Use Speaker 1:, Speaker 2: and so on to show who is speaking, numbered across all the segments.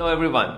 Speaker 1: Hello everyone.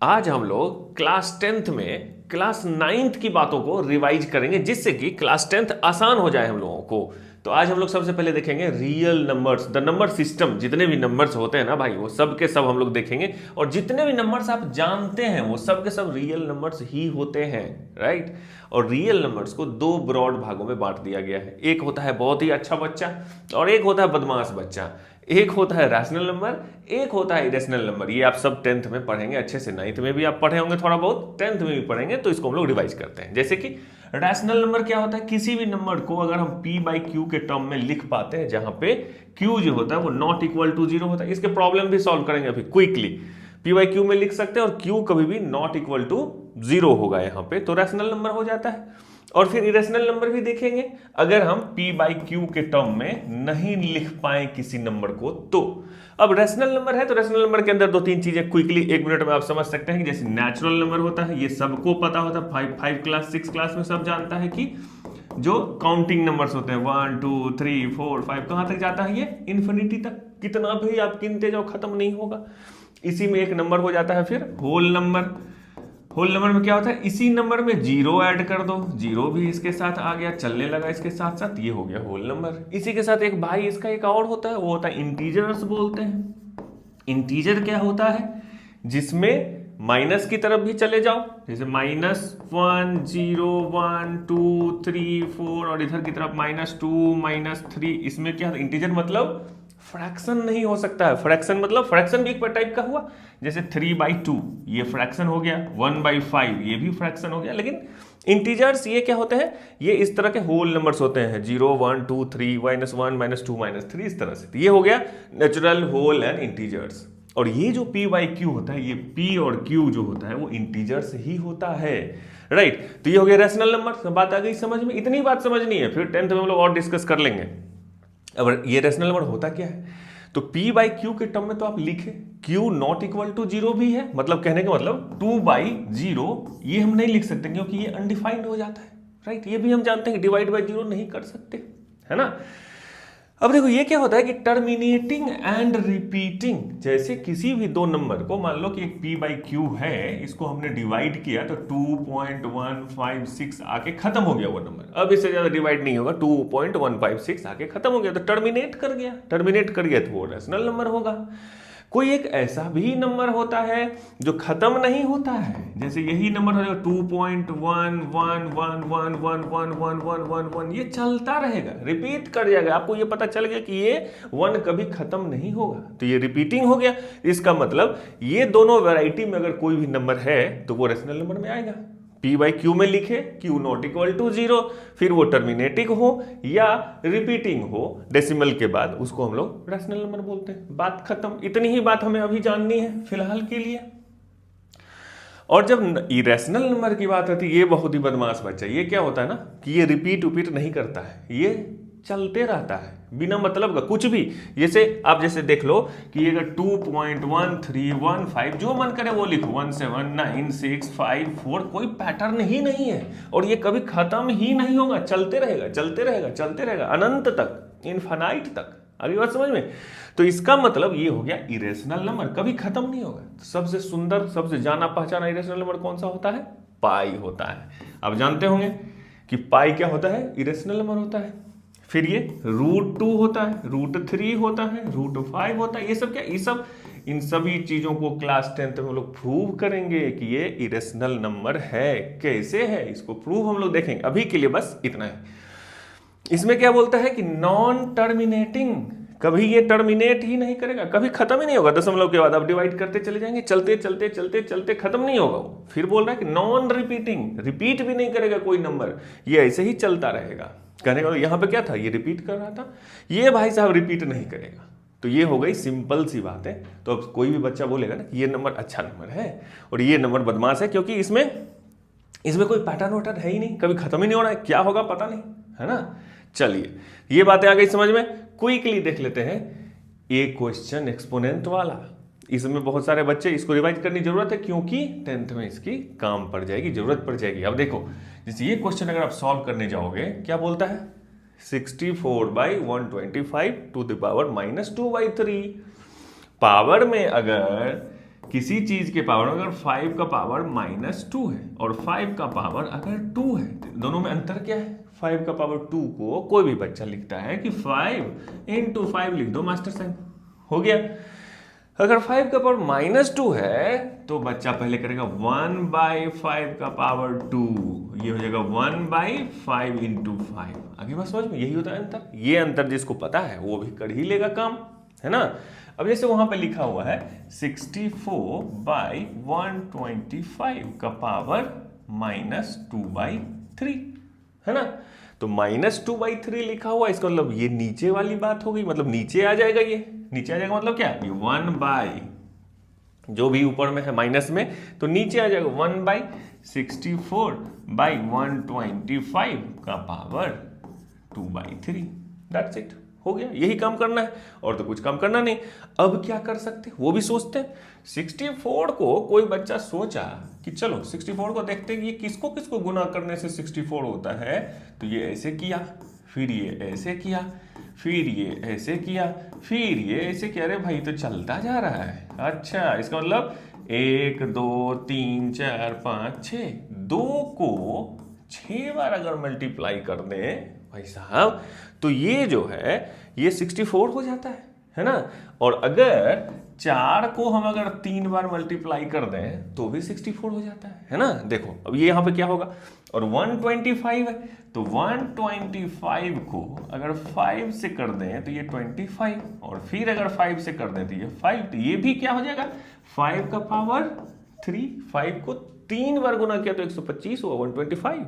Speaker 1: आज हम लोग क्लास 10th में क्लास 9th की बातों को रिवाइज करेंगे जिससे कि क्लास 10th आसान हो जाए हम लोगों को। तो आज हम लोग सबसे पहले देखेंगे real numbers, the number system. जितने भी नंबर्स होते हैं ना भाई, वो सब के सब हम लोग देखेंगे, और जितने भी नंबर्स आप जानते हैं वो सब के सब रियल नंबर्स ही होते हैं, राइट। और रियल नंबर्स को दो ब्रॉड भागों में बांट दिया गया है। एक होता है बहुत ही अच्छा बच्चा और एक होता है बदमाश बच्चा। एक होता है रैशनल नंबर, एक होता है इरेशनल नंबर। ये आप सब 10th में पढ़ेंगे अच्छे से, 9th में भी आप पढ़े होंगे थोड़ा बहुत, 10th में भी पढ़ेंगे। तो इसको हम लोग रिवाइज करते हैं। जैसे कि रैशनल नंबर क्या होता है, किसी भी नंबर को अगर हम p बाई क्यू के टर्म में लिख पाते हैं जहां पे q जो होता है वो नॉट इक्वल टू 0 होता है। इसके प्रॉब्लम भी सॉल्व करेंगे अभी क्विकली। p बाई क्यू में लिख सकते हैं और q कभी भी नॉट इक्वल टू 0 होगा यहाँ पे, तो रैशनल नंबर हो जाता है। और फिर इरेशनल नंबर भी देखेंगे, अगर हम p बाई क्यू के टर्म में नहीं लिख पाए किसी नंबर को तो। अब रैशनल नंबर है तो रैशनल नंबर के अंदर दो तीन चीजें क्विकली 1 मिनट में आप समझ सकते हैं। जैसे नेचुरल नंबर होता है, ये सबको पता होता है, 5 क्लास 6 क्लास में सब जानता है कि जो काउंटिंग नंबर्स होते हैं 1 2 3 4 5 कहां तक जाता है, ये इन्फिनिटी तक। कितना भी आप गिनते जाओ खत्म नहीं होगा। इसी में एक नंबर हो जाता है फिर होल नंबर। होल नंबर में क्या होता है, इसी नंबर में जीरो ऐड कर दो, जीरो भी इसके साथ आ गया, चलने लगा इसके साथ साथ, ये हो गया होल नंबर। इसी के साथ एक भाई इसका एक और होता है, वो होता है इंटीजर्स बोलते हैं। इंटीजर क्या होता है, जिसमें माइनस की तरफ भी चले जाओ, जैसे -1 0 1 2 3 4, और इधर की तरफ -2 -3। इसमें क्या इंटीजर मतलब फ्रैक्शन नहीं हो सकता है। फ्रैक्शन मतलब फ्रैक्शन भी एक टाइप का हुआ, जैसे 3/2 ये फ्रैक्शन हो गया, 1/5 ये भी फ्रैक्शन हो गया। लेकिन इंटीजर्स ये क्या होते हैं, ये इस तरह के होल नंबर्स होते हैं, 0 1 2 3 -1 -2 -3 इस तरह से। तो ये हो गया नेचुरल, होल एंड इंटीजर्स। और ये जो p बाई क्यू होता है, ये p और q जो होता है वो इंटीजर्स ही होता है, राइट। तो ये हो गया रैशनल नंबर। बात आ गई समझ में, इतनी बात समझनी है, फिर 10th में हम लोग और डिस्कस कर लेंगे। अब ये रैशनल नंबर होता क्या है, तो p बाई क्यू के टर्म में तो आप लिखे q नॉट इक्वल टू 0 भी है, मतलब कहने का मतलब 2/0 ये हम नहीं लिख सकते क्योंकि ये अनडिफाइंड हो जाता है, राइट। ये भी हम जानते हैं कि डिवाइड बाई 0 नहीं कर सकते, है ना। अब देखो ये क्या होता है कि टर्मिनेटिंग एंड रिपीटिंग, जैसे किसी भी दो नंबर को, मान लो कि एक p बाई क्यू है, इसको हमने डिवाइड किया तो 2.156 आके खत्म हो गया वो नंबर। अब इससे ज्यादा डिवाइड नहीं होगा, 2.156 आके खत्म हो गया तो टर्मिनेट कर गया। टर्मिनेट कर गया तो वो रैशनल नंबर होगा। कोई एक ऐसा भी नंबर होता है जो खत्म नहीं होता है, जैसे यही नंबर हो जाएगा 2.111111111, ये चलता रहेगा, रिपीट कर जाएगा। आपको ये पता चल गया कि ये 1 कभी खत्म नहीं होगा, तो ये रिपीटिंग हो गया। इसका मतलब ये दोनों वैरायटी में अगर कोई भी नंबर है तो वो रैशनल नंबर में आएगा। p बाई क्यू में लिखे q नॉट इक्वल टू 0, फिर वो टर्मिनेटिंग हो या रिपीटिंग हो डेसिमल के बाद, उसको हम लोग रैशनल नंबर बोलते हैं। बात खत्म। इतनी ही बात हमें अभी जाननी है फिलहाल के लिए। और जब इरेशनल नंबर की बात आती है, ये बहुत ही बदमाश बच्चा। ये क्या होता है ना कि ये रिपीट नहीं करता है, ये चलते रहता है बिना मतलब का कुछ भी। जैसे आप जैसे देख लो कि अगर 2.1315 जो मन करे वो लिखो, 17965 कोई पैटर्न ही नहीं है, और ये कभी खत्म ही नहीं होगा, चलते रहेगा चलते रहेगा चलते रहेगा अनंत तक, इनफाइनाइट तक। अगली बात समझ में। तो इसका मतलब ये हो गया इरेशनल नंबर कभी खत्म नहीं होगा। सबसे सुंदर, सबसे जाना पहचाना इरेशनल नंबर कौन सा होता है, पाई होता है। आप जानते होंगे कि पाई क्या होता है, इरेशनल नंबर होता है। फिर ये √2 होता है, √3 होता है, √5 होता है। ये सब क्या, ये सब इन सभी चीजों को क्लास 10th में हम लोग प्रूव करेंगे कि ये इरेशनल नंबर है। कैसे है इसको प्रूव हम लोग देखेंगे, अभी के लिए बस इतना है। इसमें क्या बोलता है कि नॉन टर्मिनेटिंग, कभी ये टर्मिनेट ही नहीं करेगा, कभी खत्म ही नहीं होगा। दशमलव के बाद आप डिवाइड करते चले जाएंगे, चलते चलते चलते चलते खत्म नहीं होगा वो। फिर बोल रहा है कि नॉन रिपीटिंग, रिपीट भी नहीं करेगा कोई नंबर, ये ऐसे ही चलता रहेगा। कहने का यहाँ पे क्या था, ये रिपीट कर रहा था, ये भाई साहब रिपीट नहीं करेगा। तो ये हो गई सिंपल सी बात है। तो अब कोई भी बच्चा बोलेगा ना कि ये नंबर अच्छा नंबर है और ये नंबर बदमाश है, क्योंकि इसमें कोई पैटर्न वैटर्न है ही नहीं, कभी खत्म ही नहीं हो रहा है, क्या होगा पता नहीं, है ना। चलिए ये बातें आ गई समझ में। क्विकली देख लेते हैं एक क्वेश्चन एक्सपोनेंट वाला। इसमें बहुत सारे बच्चे, इसको रिवाइज करने की जरूरत है क्योंकि 10th में इसकी काम पड़ जाएगी, जरूरत पड़ जाएगी। अब देखो जैसे ये क्वेश्चन अगर आप सॉल्व करने जाओगे, क्या बोलता है, 64/125 टू द पावर -2/3। पावर में अगर किसी चीज के पावर अगर 5 का पावर -2 है और 5 का पावर अगर 2 है, दोनों में अंतर क्या है? 5 का पावर 2 को कोई भी बच्चा लिखता है कि 5 into 5 लिख दो मास्टर साइन, हो गया। अगर 5 का पावर -2 है तो बच्चा पहले करेगा 1/5 का पावर 2, ये हो जाएगा 1/5 into 5। आगे बात समझ में, यही होता है अंतर। ये अंतर जिसको पता है वो भी कर ही लेगा काम, है ना। अब जैसे वहां पे लिखा हुआ है 64/125 का पावर -2/3, है ना। तो -2/3 लिखा हुआ, इसका मतलब ये नीचे वाली बात हो गई, मतलब नीचे आ जाएगा, ये नीचे आ जाएगा मतलब क्या, ये 1 जो भी ऊपर में है माइनस में, तो नीचे आ जाएगा 1/64/125 का पावर 2/3। दैट्स इट, हो गया। यही काम करना है और तो कुछ काम करना नहीं। अब क्या कर सकते वो भी सोचते हैं। 64 को कोई बच्चा सोचा कि चलो 64 को देखते हैं कि ये किसको किसको गुना करने से 64 होता है। तो ये ऐसे किया, फिर ये ऐसे किया, फिर ये ऐसे किया, फिर ये ऐसे किया। अरे भाई तो चलता जा रहा है। अच्छा, इसका मतलब 1 2 3 4 5 6, 2 को 6 बार अगर मल्टीप्लाई कर दें भाई साहब, तो ये जो है ये 64 हो जाता है ना। और अगर 4 को हम अगर 3 बार मल्टीप्लाई कर दें तो भी 64 हो जाता है ना। देखो अब ये यहाँ पे क्या होगा, और 125 है तो 125 को अगर 5 से कर दें तो ये 25, और फिर अगर 5 से कर दें तो ये 5, तो ये भी क्या हो जाएगा 5 का पावर 3। 5 को 3 बार गुना किया तो 125 हुआ, 125।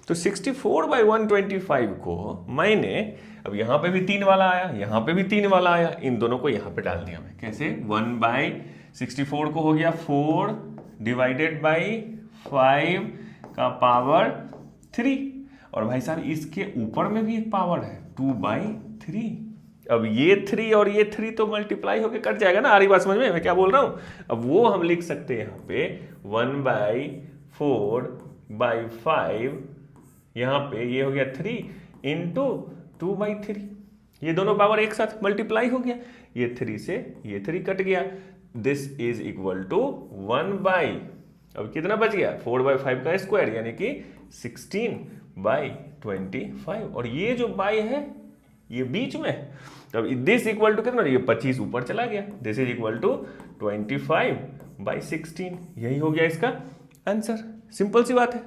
Speaker 1: तो 64/125 को मैंने, अब यहाँ पे भी 3 वाला आया, यहाँ पे भी 3 वाला आया, इन दोनों को यहाँ पे डाल दिया मैं। कैसे, 1/64 को हो गया 4 डिवाइडेड बाई 5 का पावर 3, और भाई साहब इसके ऊपर में भी एक पावर है 2/3। अब ये 3 और ये 3 तो मल्टीप्लाई होके कट जाएगा ना। आ रही बात समझ में मैं क्या बोल रहा हूँ। अब वो हम लिख सकते हैं यहाँ पे 1/4/5, यहाँ पे ये हो गया 3 इंटू 2/3। ये दोनों पावर एक साथ मल्टीप्लाई हो गया, ये 3 से ये 3 कट गया। दिस इज इक्वल टू 1/, अब कितना बच गया 4/5 का स्क्वायर, यानी कि 16/25। और ये जो बाई है ये बीच में, तब दिस इक्वल टू कितना, ये 25 ऊपर चला गया। This is equal to 25/16। यही हो गया इसका आंसर। सिंपल सी बात है।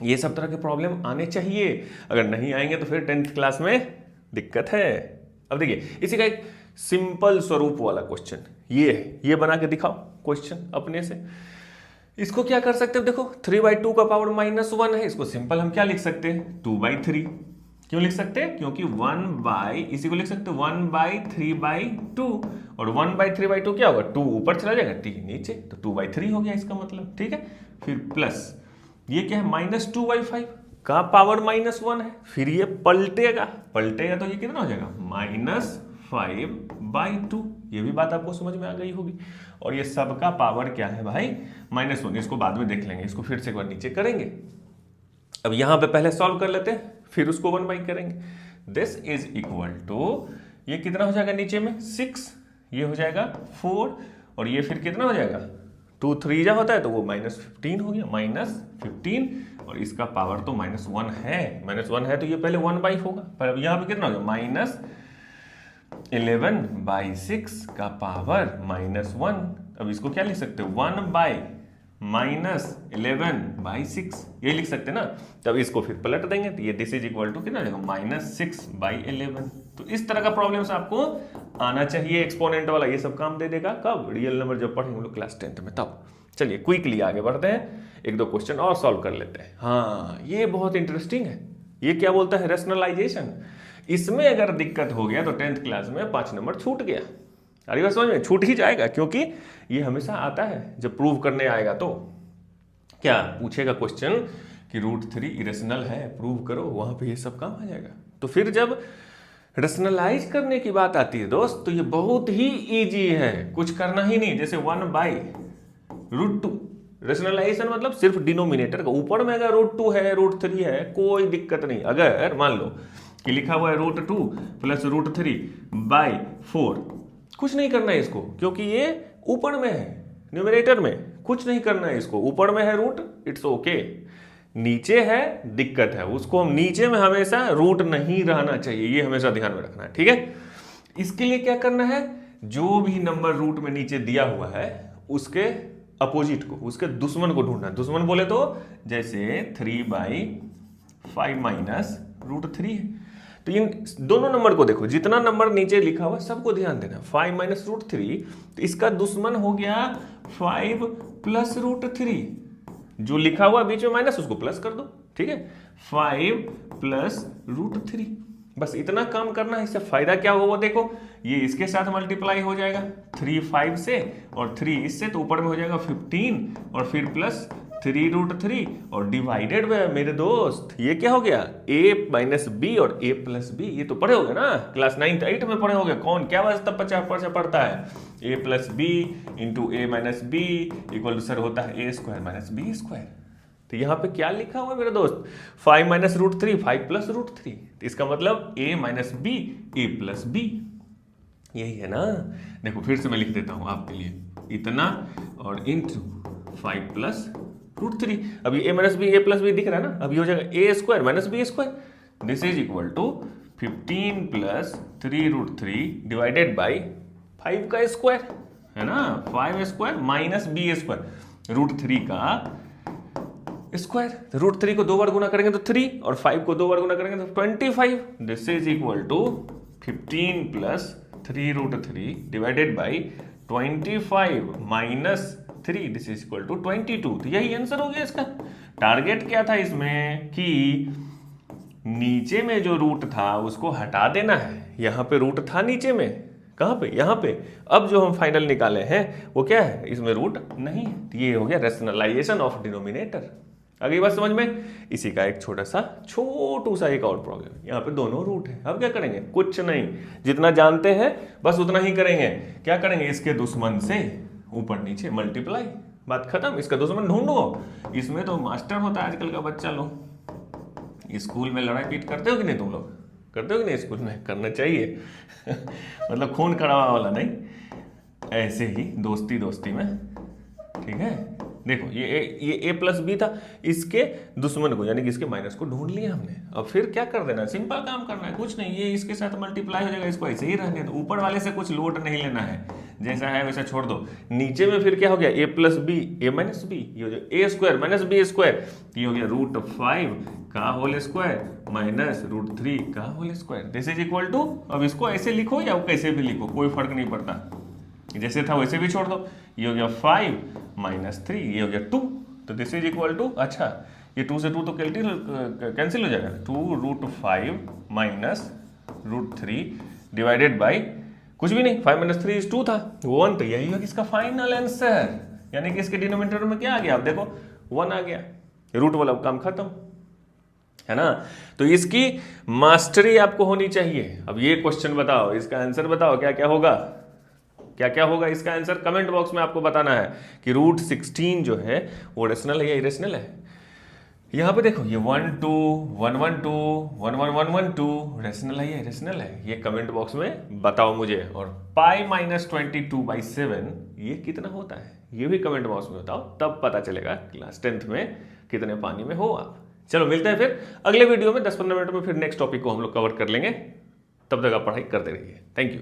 Speaker 1: ये सब तरह के प्रॉब्लम आने चाहिए, अगर नहीं आएंगे तो फिर 10th क्लास में दिक्कत है। अब देखिए इसी का एक सिंपल स्वरूप वाला क्वेश्चन ये है, ये बना के दिखाओ क्वेश्चन अपने से। इसको क्या कर सकते हैं, देखो 3/2 का पावर -1 है, इसको सिंपल हम क्या लिख सकते हैं 2/3। क्यों लिख सकते हैं, क्योंकि 1 इसी को लिख सकते हैं 1/3/2, और 1/3/2 क्या होगा, 2 ऊपर चला जाएगा 3 नीचे, तो 2/3 हो गया इसका मतलब। ठीक है, फिर प्लस ये क्या है -2/5 का पावर -1 है, फिर ये पलटेगा तो ये कितना हो जाएगा -5/2। ये भी बात आपको समझ में आ गई होगी। और ये सबका पावर क्या है भाई -1। इसको बाद में देख लेंगे, इसको फिर से एक बार नीचे करेंगे। अब यहां पे पहले सॉल्व कर लेते हैं, फिर उसको 1/, करेंगे। दिस इज इक्वल टू, ये कितना हो जाएगा नीचे में 6, ये हो जाएगा 4, और ये फिर कितना हो जाएगा 2 3 जा होता है तो वो -15 हो गया, -15। और इसका पावर तो -1 है, तो ये पहले 1/, होगा। पर अब यहाँ पे कितना हो गया -11/6 का पावर -1। अब इसको क्या लिख सकते हो 1/-11/6, ये लिख सकते हैं ना। तब इसको फिर पलट देंगे तो ये दिस इज इक्वल टू कितना हो जाएगा -6/11। तो इस तरह का प्रॉब्लम्स आपको आना चाहिए, एक्सपोनेंट वाला। ये सब काम दे देगा कब, रियल नंबर जब पढ़ेंगे हम लोग क्लास 10th में तब। चलिए क्विकली आगे बढ़ते हैं, 1-2 क्वेश्चन और सॉल्व कर लेते हैं। हाँ, ये बहुत इंटरेस्टिंग है। ये क्या बोलता है, रैशनलाइजेशन। इसमें अगर दिक्कत हो गया तो 10th क्लास में 5 नंबर छूट गया। अरे बस समझ में, छूट ही जाएगा, क्योंकि ये हमेशा आता है जब प्रूव करने आएगा तो क्या पूछेगा क्वेश्चन कि √3 इरेशनल है, प्रूव करो, वहां पे ये सब काम आ जाएगा। तो फिर जब रैशनलाइज करने की बात आती है दोस्त, तो ये बहुत ही इजी है, कुछ करना ही नहीं। जैसे 1/√2 रैशनलाइजेशन मतलब सिर्फ डिनोमिनेटर का, ऊपर में अगर √2 है √3 है कोई दिक्कत नहीं। अगर मान लो कि लिखा हुआ है √2 प्लस √3/4, कुछ नहीं करना है इसको, क्योंकि ये ऊपर में है। न्यूमरेटर में कुछ नहीं करना है इसको, ऊपर में है रूट, इट्स ओके। नीचे है दिक्कत है, उसको हम नीचे में हमेशा रूट नहीं रहना चाहिए, ये हमेशा ध्यान में रखना है, ठीक है। इसके लिए क्या करना है, जो भी नंबर रूट में नीचे दिया हुआ है उसके अपोजिट को, उसके दुश्मन को ढूंढना। दुश्मन बोले तो जैसे 3/5 माइनस √3 है, तो इन दोनों नंबर को देखो, जितना नंबर नीचे लिखा हुआ सबको ध्यान देना। 5 माइनस √3, तो इसका दुश्मन हो गया 5 प्लस √3, जो लिखा हुआ बीच में माइनस उसको प्लस कर दो, ठीक है। 5 प्लस √3, बस इतना काम करना है। इससे फायदा क्या होगा देखो, ये इसके साथ मल्टीप्लाई हो जाएगा 3 5 से और 3 इससे, तो ऊपर में हो जाएगा 15 और फिर प्लस 3√3 और डिवाइडेड बाय, मेरे दोस्त ये क्या हो गया, a माइनस बी और a प्लस बी। ये तो पढ़े होगे ना, क्लास 9th 8 में पढ़े होगे। कौन क्या वास्ता 50 से पढ़ता है, a plus b into a minus b equal to sir होता है a square minus b square. तो यहाँ पे क्या लिखा हुआ है मेरे दोस्त, 5 माइनस √3 5 प्लस √3, तो इसका मतलब a minus b a plus b, यही है ना। देखो फिर से मैं लिख देता हूं आपके लिए, इतना और इंटू 5 प्लस √3। अभी a minus b a plus b दिख रहा है ना, अभी हो जाएगा a square minus b square, this is equal to 15 plus 3√3 divided by 5 का स्क्वायर, है ना, 5 स्क्वायर माइनस बी स्क्वायर, √3 का स्क्वायर। √3 को 2 बार गुना करेंगे तो 3 और 5 को 2 बार गुना करेंगे तो 25, this is equal to 15 plus 3√3 divided by 25 minus 3, this is equal to 22। तो यही आंसर हो गया इसका। टारगेट क्या था इसमें कि नीचे में जो रूट था उसको हटा देना है। यहां पे रूट था नीचे में, कहां पे, यहां पे। अब जो हम फाइनल निकाले हैं वो क्या है, इसमें रूट नहीं है, तो ये हो गया रैशनलाइजेशन ऑफ डिनोमिनेटर। अगली बात समझ में। इसी का एक छोटा सा एक और प्रॉब्लम, यहाँ पे दोनों रूट है। अब क्या करेंगे, कुछ नहीं, जितना जानते हैं बस उतना ही करेंगे। क्या करेंगे, इसके दुश्मन से ऊपर नीचे मल्टीप्लाई, बात खत्म। इसका दुश्मन ढूंढो। इसमें तो मास्टर होता है आजकल का बच्चा लोग। स्कूल में लड़ाई पीट करते हो कि नहीं, तुम लोग करते हो कि नहीं, स्कूल में करना चाहिए मतलब खून खराबा वाला नहीं, ऐसे ही दोस्ती दोस्ती में, ठीक है। देखो ये a प्लस बी था, इसके दुश्मन को यानी कि इसके माइनस को ढूंढ लिया हमने। अब फिर क्या कर देना, सिंपल काम करना है, कुछ नहीं, ये इसके साथ मल्टीप्लाई हो जाएगा, इसको ऐसे ही रहने दो, ऊपर वाले से कुछ लोड नहीं लेना है, जैसा है वैसा छोड़ दो। नीचे में फिर क्या हो गया, a plus b a minus b, ये हो जाएगा a square minus b square, ये हो गया √5 का होल स्क्वायर माइनस √3 का whole square, this is equal to. अब इसको ऐसे लिखो या कैसे भी लिखो, कोई फर्क नहीं पड़ता, जैसे था वैसे भी छोड़ दो। ये हो गया 5 माइनस 3, ये हो गया 2, तो दिस इज इक्वल टू, अच्छा ये 2 से 2 तो कैंसिल हो जाएगा, 2√5 माइनस √3 डिवाइडेड बाई कुछ भी नहीं, 5 माइनस 3 2 था 1, तो यही है इसका फाइनल आंसर। यानी कि इसके डिनोमिनेटर में क्या आ गया, आप देखो 1 आ गया, रूट वाला काम खत्म, है ना। तो इसकी मास्टरी आपको होनी चाहिए। अब ये क्वेश्चन बताओ, इसका आंसर बताओ, क्या क्या होगा, क्या क्या होगा इसका आंसर कमेंट बॉक्स में आपको बताना है कि √16 जो है वो रेशनल है या इरेशनल है। यहाँ पे देखो ये 1 2 1 1 2 1 1 1 1 2 रेशनल है या इरेशनल है, ये कमेंट बॉक्स में बताओ मुझे। और π-22/7 ये कितना होता है, ये भी कमेंट बॉक्स में बताओ, तब पता चलेगा क्लास 10th में कितने पानी में हो आप। चलो मिलते हैं फिर अगले वीडियो में, 10-15 मिनट में फिर नेक्स्ट टॉपिक को हम लोग कवर कर लेंगे। तब तक आप पढ़ाई करते रहिए। Thank you.